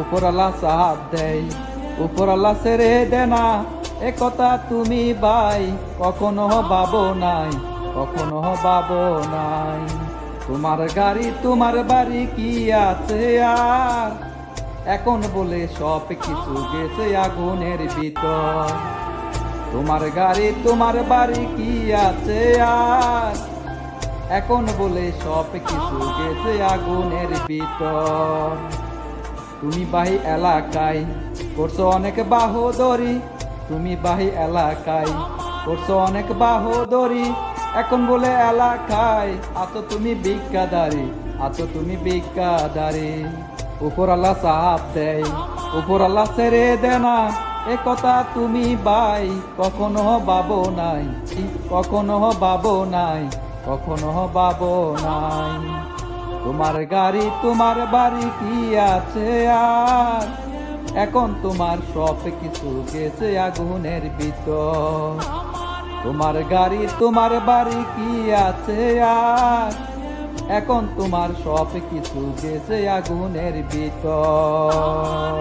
উপরালা সাহাব দেয়, উপরালা ছেড়ে দে না, এ কথা তুমি ভাই কখনো ভাবো নাই, কখনো ভাবো নাই। তোমার গাড়ি তোমার বাড়ি কি আছে আর, এখন বলে সব কিছু গেছে আগুনের ভিতর। তোমার গাড়ি তোমার বাড়ি কি আছে আর, এখন বলে সব কিছু গেছে আগুনের ভিতর। তুমি বাহি এলাকায় করছো অনেক বাহুদরি, তুমি বাহি এলাকায় করছো অনেক বাহুদরি, এখন বলে এলাকায় আছো তুমি ভিক্ষাদারি, আছো তুমি ভিক্ষাদারি। উপরালা সাহাব দেয়, উপরালা ছেড়ে দে না, এ কথা তুমি ভাই কখনো ভাবো নাই, কখনো ভাবো নাই, কখনো ভাবো নাই। তোমার গাড়ি তোমার বাড়ি কি আছে আর, এখন তোমার সব কিছু গেছে আগুনের ভিতর। তোমার গাড়ি তোমার বাড়ি কি আছে আর, এখন তোমার সব কিছু গেছে আগুনের ভিতর।